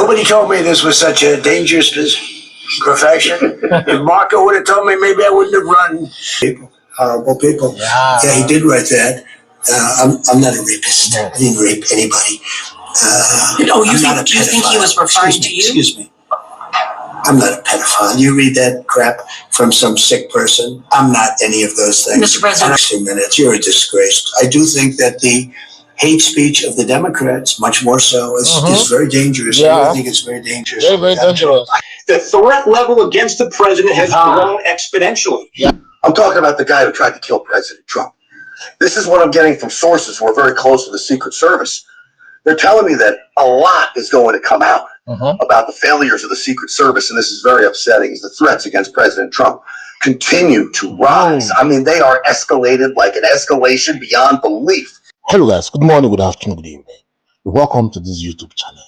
Nobody told me this was such a dangerous profession. If Marco would have told me, maybe I wouldn't have run. People, horrible people. Yeah, he did write that. I'm not a rapist. No. I didn't rape anybody. Do you think he was referring to you? Excuse me. I'm not a pedophile. You read that crap from some sick person. I'm not any of those things. Mr. President. 2 minutes. You're a disgrace. I do think that the hate speech of the Democrats, much more so, is very dangerous. Yeah. I think it's very dangerous. Very dangerous. The threat level against the president has grown exponentially. Yeah. I'm talking about the guy who tried to kill President Trump. This is what I'm getting from sources who are very close to the Secret Service. They're telling me that a lot is going to come out about the failures of the Secret Service, and this is very upsetting as the threats against President Trump continue to rise. I mean, they are escalated like an escalation beyond belief. Hello guys, good morning, good afternoon, good evening. Welcome to this YouTube channel.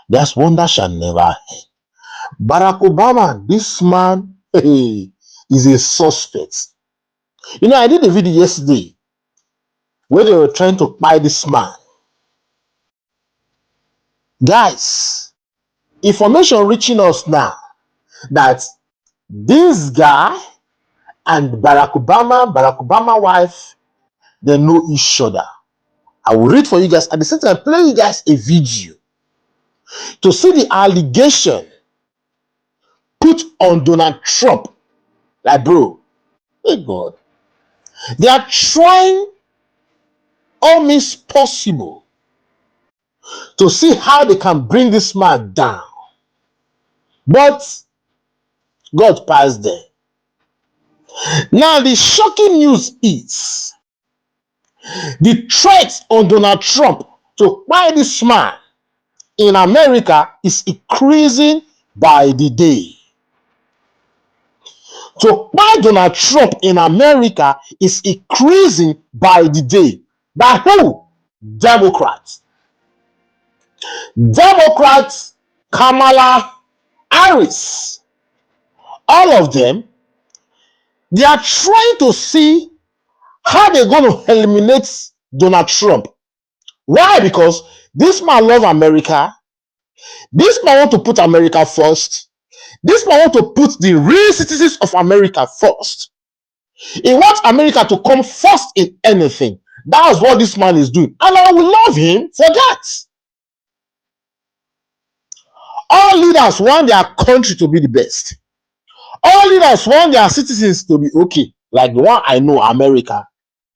There's one that shall never end. Barack Obama, this man, is a suspect. You know, I did a video yesterday where they were trying to buy this man. Guys, information reaching us now that this guy and Barack Obama wife, they know each other. I will read for you guys at the same time, play you guys a video to see the allegation put on Donald Trump. Like, bro, hey God, they are trying all means possible to see how they can bring this man down. But God passed there. Now, the shocking news is the threat on Donald Trump to buy this man in America is increasing by the day. To buy Donald Trump in America is increasing by the day. By who? Democrats. Democrats, Kamala Harris, all of them, they are trying to see how they're going to eliminate Donald Trump. Why? Because this man loves America. This man wants to put America first. This man wants to put the real citizens of America first. He wants America to come first in anything. That's what this man is doing. And I will love him for that. All leaders want their country to be the best. All leaders want their citizens to be okay. Like the one I know, America.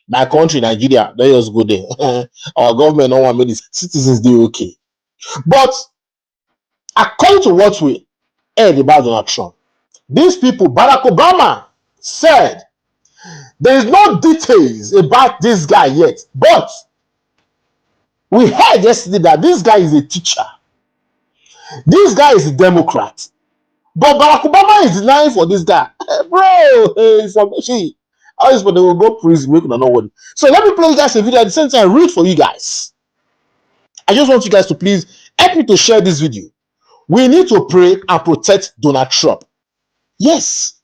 My country, Nigeria, they just go there. Our government don't want many citizens do okay. But according to what we heard about Donald Trump, these people, Barack Obama said there is no details about this guy yet. But we heard yesterday that this guy is a teacher. This guy is a Democrat. But Barack Obama is denying for this guy. Bro, information. All this, but they will go prison, make no one. So let me play you guys a video at the same time, read for you guys. I just want you guys to please help me to share this video. We need to pray and protect Donald Trump. Yes,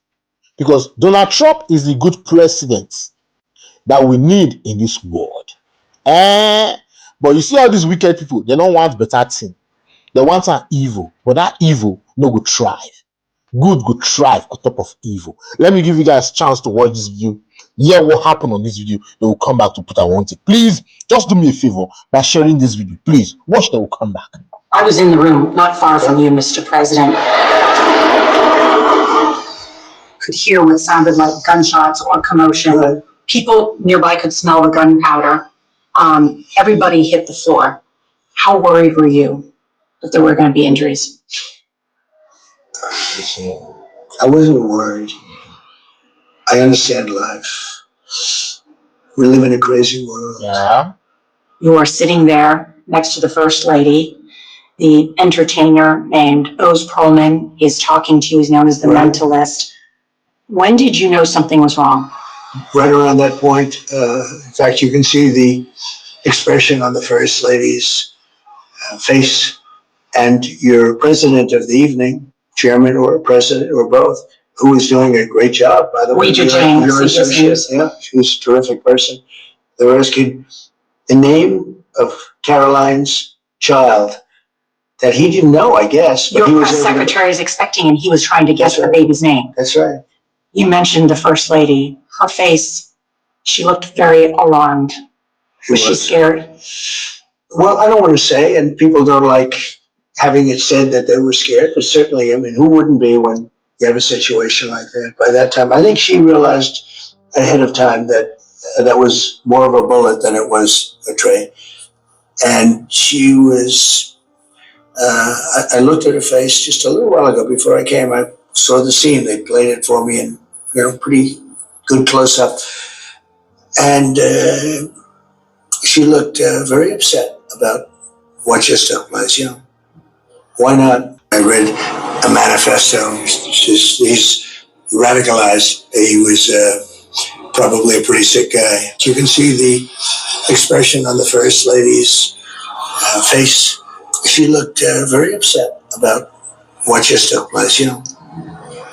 because Donald Trump is the good president that we need in this world. But you see all these wicked people, they don't want better thing. They want an evil, but that evil no go thrive. Good go thrive on top of evil. Let me give you guys a chance to watch this video. Hear what happened on this video. They will come back to put I want it. Please, just do me a favor by sharing this video. Please, watch, they will come back. I was in the room not far from you, Mr. President. Could hear what sounded like gunshots or commotion. People nearby could smell the gunpowder. Everybody hit the floor. How worried were you that there were going to be injuries? I wasn't worried. I understand life. We live in a crazy world. Yeah. You are sitting there next to the First Lady. The entertainer named Oz Perlman is talking to you. He's known as the mentalist. When did you know something was wrong? Right around that point. In fact, you can see the expression on the First Lady's face. And your president of the evening, chairman or president or both, who is doing a great job, by the way. Your associate, yeah, she's a terrific person. They were asking the name of Caroline's child. that he didn't know, I guess. But Your he was press able to- secretary is expecting and he was trying to guess That's the right. baby's name. That's right. You mentioned the first lady. Her face, she looked very alarmed. Was she scared? Well, I don't want to say, and people don't like having it said that they were scared, but certainly, I mean, who wouldn't be when you have a situation like that? By that time, I think she realized ahead of time that that was more of a bullet than it was a train. And she was, I looked at her face just a little while ago before I came. I saw the scene. They played it for me in, pretty good close up. And she looked very upset about what just took place, Why not? I read a manifesto. He's radicalized. He was probably a pretty sick guy. You can see the expression on the First Lady's face. She looked very upset about what just took place,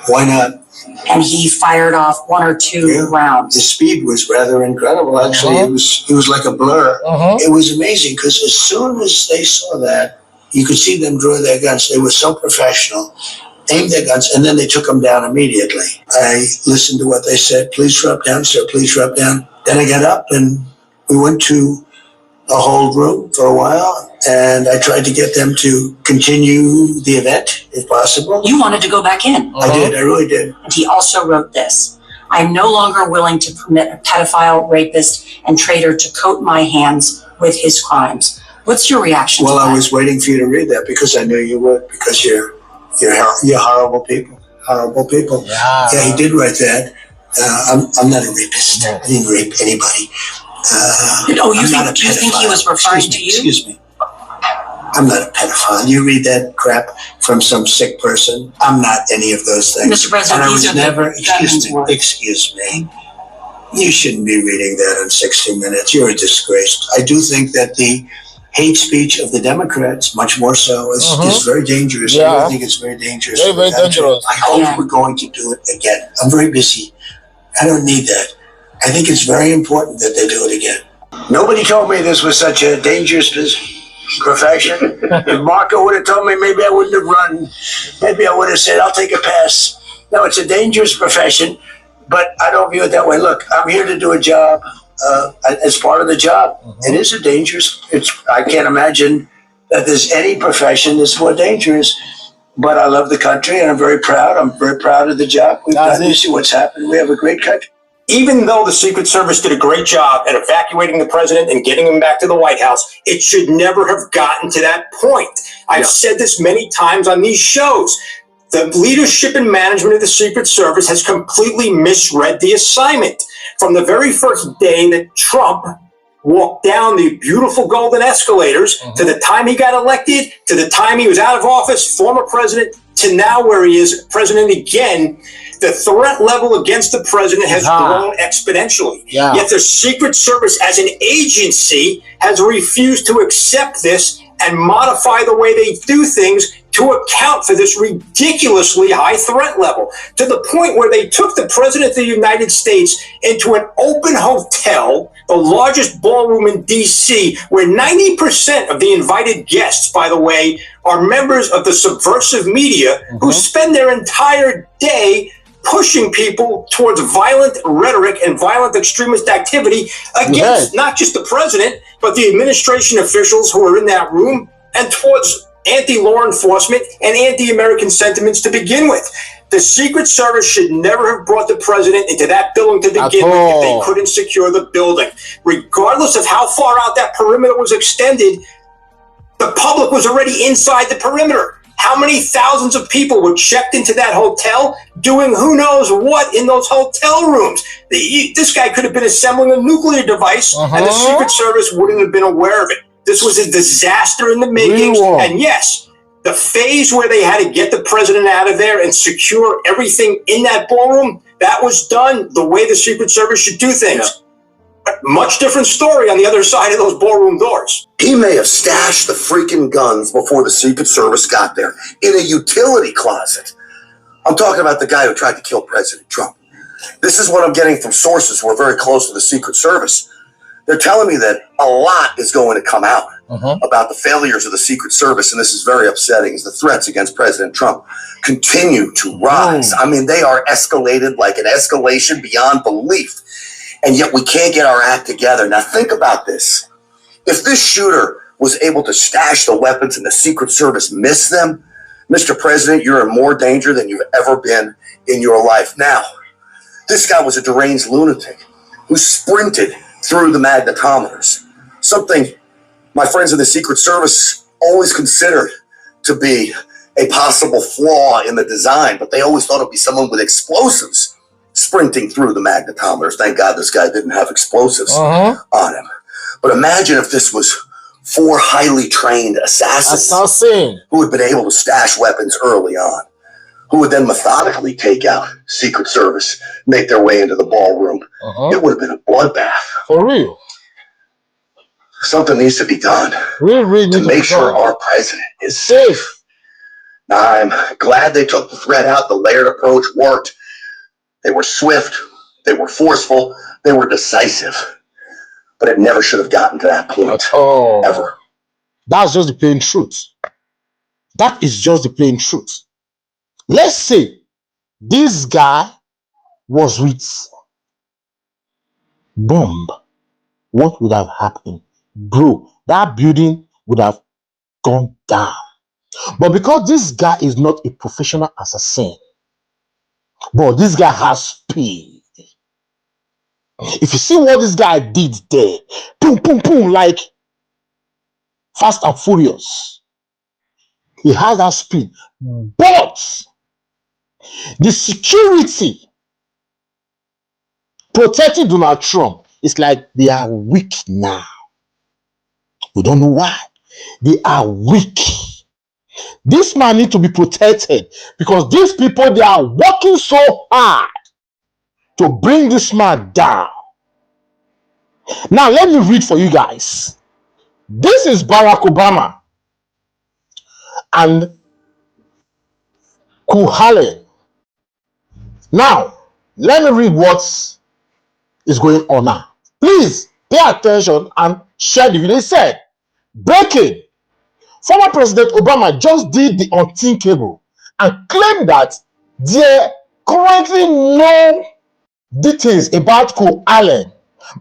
Why not? And he fired off 1 or 2 rounds. The speed was rather incredible. Actually, it was like a blur. It was amazing because as soon as they saw that, you could see them draw their guns. They were so professional, aimed their guns, and then they took them down immediately. I listened to what they said. Please drop down, sir. Please drop down. Then I got up and we went to a hold room for a while, and I tried to get them to continue the event if possible. You wanted to go back in. I did. I really did. And he also wrote this. I am no longer willing to permit a pedophile, rapist, and traitor to coat my hands with his crimes. What's your reaction to that? Well, I was waiting for you to read that because I knew you would, because you're horrible people. Horrible people. Yeah, he did write that. I'm not a rapist. I didn't rape anybody. Do you think he was referring to you? Excuse me. I'm not a pedophile. You read that crap from some sick person. I'm not any of those things. Mr. President, and I these was are never. the Excuse me. You shouldn't be reading that on 60 Minutes. You're a disgrace. I do think that the hate speech of the Democrats, much more so, is very dangerous. Yeah. I think it's very dangerous. Very, very dangerous. I hope we're going to do it again. I'm very busy. I don't need that. I think it's very important that they do it again. Nobody told me this was such a dangerous profession. If Marco would have told me, maybe I wouldn't have run. Maybe I would have said, I'll take a pass. No, it's a dangerous profession, but I don't view it that way. Look, I'm here to do a job. As part of the job. It is a dangerous, I can't imagine that there's any profession that's more dangerous, but I love the country and I'm very proud. I'm very proud of the job we've done. You see what's happened. We have a great country. Even though the Secret Service did a great job at evacuating the president and getting him back to the White House, it should never have gotten to that point. I've said this many times on these shows. The leadership and management of the Secret Service has completely misread the assignment. From the very first day that Trump walked down the beautiful golden escalators, to the time he got elected, to the time he was out of office, former president, to now where he is president again, the threat level against the president has grown exponentially. Yeah. Yet the Secret Service as an agency has refused to accept this and modify the way they do things to account for this ridiculously high threat level, to the point where they took the president of the United States into an open hotel, the largest ballroom in D.C., where 90% of the invited guests, by the way, are members of the subversive media who spend their entire day pushing people towards violent rhetoric and violent extremist activity against not just the president, but the administration officials who are in that room, and towards anti-law enforcement and anti-American sentiments to begin with. The Secret Service should never have brought the president into that building to begin with if they couldn't secure the building. Regardless of how far out that perimeter was extended, the public was already inside the perimeter. How many thousands of people were checked into that hotel doing who knows what in those hotel rooms? This guy could have been assembling a nuclear device and the Secret Service wouldn't have been aware of it. This was a disaster in the making. And yes, the phase where they had to get the president out of there and secure everything in that ballroom, that was done the way the Secret Service should do things. Much different story on the other side of those ballroom doors. He may have stashed the freaking guns before the Secret Service got there in a utility closet. I'm talking about the guy who tried to kill President Trump. This is what I'm getting from sources who are very close to the Secret Service. They're telling me that a lot is going to come out about the failures of the Secret Service, and this is very upsetting, is the threats against President Trump continue to rise. I mean, they are escalated like an escalation beyond belief, and yet we can't get our act together. Now think about this. If this shooter was able to stash the weapons and the Secret Service missed them, Mr. President, you're in more danger than you've ever been in your life. Now, this guy was a deranged lunatic who sprinted through the magnetometers, something my friends in the Secret Service always considered to be a possible flaw in the design, but they always thought it'd be someone with explosives sprinting through the magnetometers. Thank God this guy didn't have explosives on him. But imagine if this was 4 highly trained assassins who had been able to stash weapons early on, who would then methodically take out Secret Service, make their way into the ballroom. It would have been a bloodbath. For real. Something needs to be done to make sure our president is safe. Now, I'm glad they took the threat out. The layered approach worked. They were swift. They were forceful. They were decisive. But it never should have gotten to that point. Ever. That's just the plain truth. That is just the plain truth. Let's say this guy was with bomb. What would have happened? Bro, that building would have gone down. But because this guy is not a professional assassin, but this guy has speed. If you see what this guy did there, boom, boom, boom, like Fast and Furious. He has that speed. But the security protecting Donald Trump is like they are weak now. We don't know why. They are weak. This man needs to be protected because these people, they are working so hard to bring this man down. Now, let me read for you guys. This is Barack Obama and Kuhale. Now, let me read what is going on now. Please pay attention and share the video. He said, breaking. Former President Obama just did the unthinkable and claimed that there currently no details about Allen,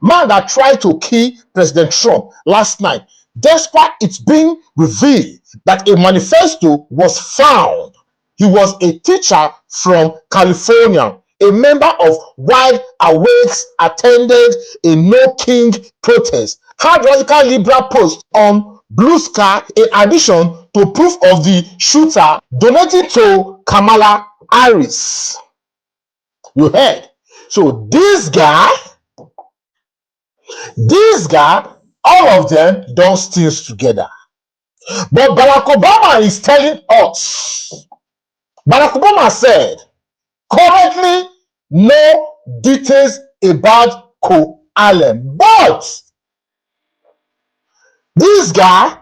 man that tried to kill President Trump last night, despite it being revealed that a manifesto was found. He was a teacher from California, a member of Wide Awakes, attended a No King protest, had radical liberal posts on Blue Sky in addition to proof of the shooter donating to Kamala Harris. You heard? So this guy, all of them don't stick together. But Barack Obama is telling us, Barack Obama said, currently no details about Allen. But this guy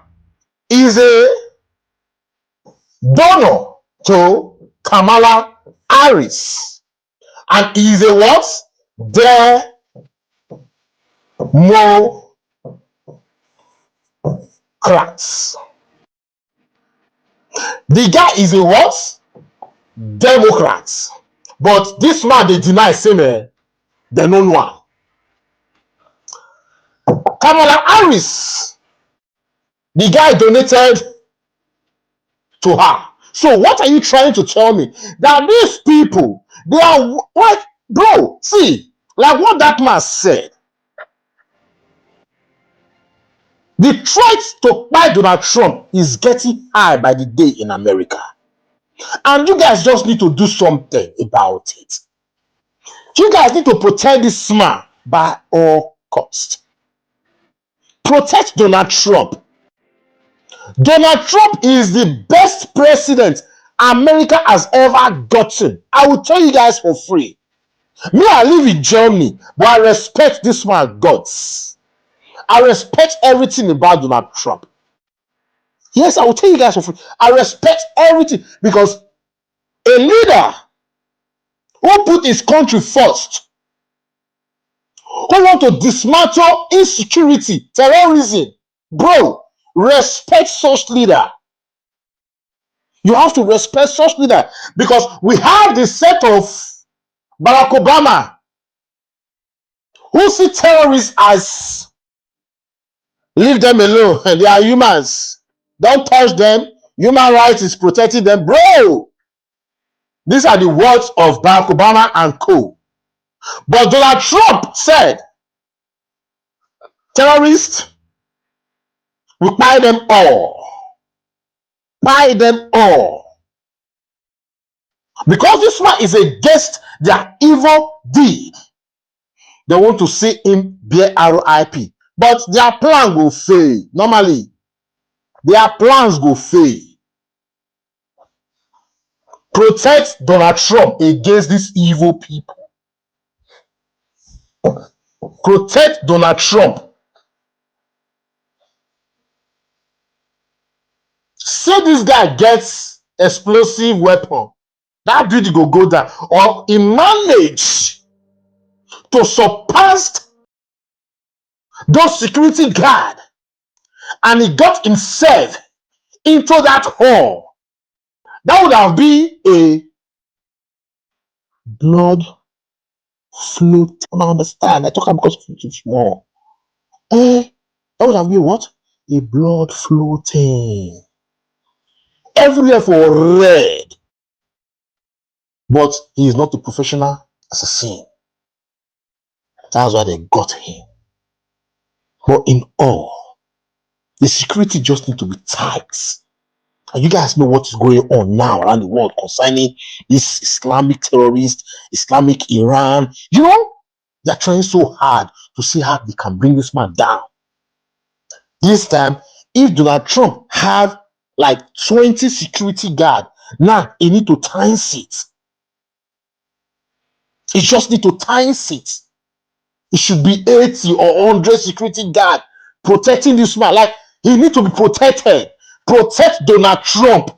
is a donor to Kamala Harris. And he is a what? Democrats. The guy is a what? Democrats. But this man, they deny saying they don't know. Kamala Harris, the guy donated to her. So what are you trying to tell me? That these people, they are like, bro, see, like what that man said. The threat to buy Donald Trump is getting high by the day in America. And you guys just need to do something about it. You guys need to protect this man by all costs. Protect Donald Trump. Donald Trump is the best president America has ever gotten. I will tell you guys for free. Me, I live in Germany, but I respect this man guts. I respect everything about Donald Trump. Yes, I will tell you guys for free. I respect everything because a leader who put his country first, who want to dismantle insecurity, terrorism, bro, respect such leader. You have to respect such leader because we have the set of Barack Obama who see terrorists as leave them alone. They are humans. Don't touch them. Human rights is protecting them. Bro, these are the words of Barack Obama and co. But Donald Trump said, terrorists, we buy them all. Buy them all. Because this man is against their evil deed. They want to see him bear RIP. But their plan will fail. Normally, their plans will fail. Protect Donald Trump against these evil people. Protect Donald Trump. Say this guy gets explosive weapon. That dude will go down. Or he managed to surpass those security guard and he got himself into that hall. That would have been a blood float. I don't understand. I talk about because it's small. That would have been what? A blood floating. Everywhere for red. But he is not a professional assassin. That's why they got him. But in all, the security just need to be tight. And you guys know what is going on now around the world concerning this Islamic terrorist, Islamic Iran. You know, they're trying so hard to see how they can bring this man down. This time, if Donald Trump have like 20 security guard, now he need to times it. He just need to times it. It should be 80 or 100 security guard protecting this man. Like, he need to be protected. Protect Donald Trump.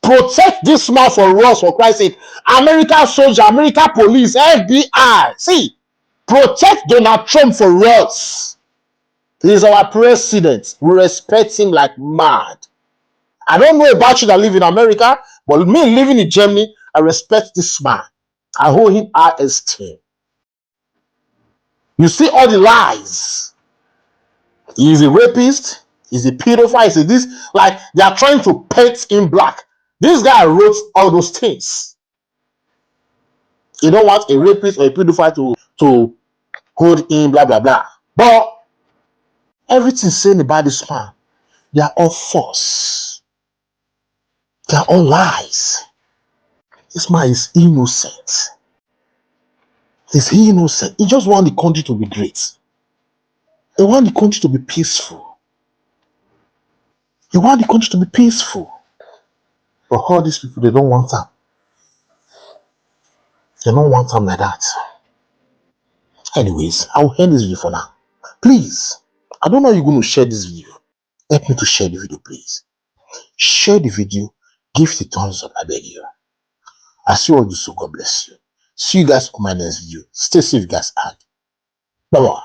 Protect this man for us, for Christ's sake. American soldier, American police, FBI. See, protect Donald Trump for us. He is our president. We respect him like mad. I don't know about you that live in America, but me living in Germany, I respect this man. I hold him high esteem. You see all the lies. He's a rapist. He's a pedophile. He's a this. Like, they are trying to paint him black. This guy wrote all those things. You don't want a rapist or a pedophile to hold him, blah, blah, blah. But everything saying about this man, they are all false. They are all lies. This man is innocent. He's innocent. He just wants the country to be great. He wants the country to be peaceful. He wants the country to be peaceful. But all these people, they don't want them. They don't want them like that. Anyways, I'll end this video for now. Please, I don't know how you're going to share this video. Help me to share the video, please. Share the video. Give it a thumbs up, I beg you. I see all you, so God bless you. See you guys on my next video. Stay safe, guys, and bye-bye.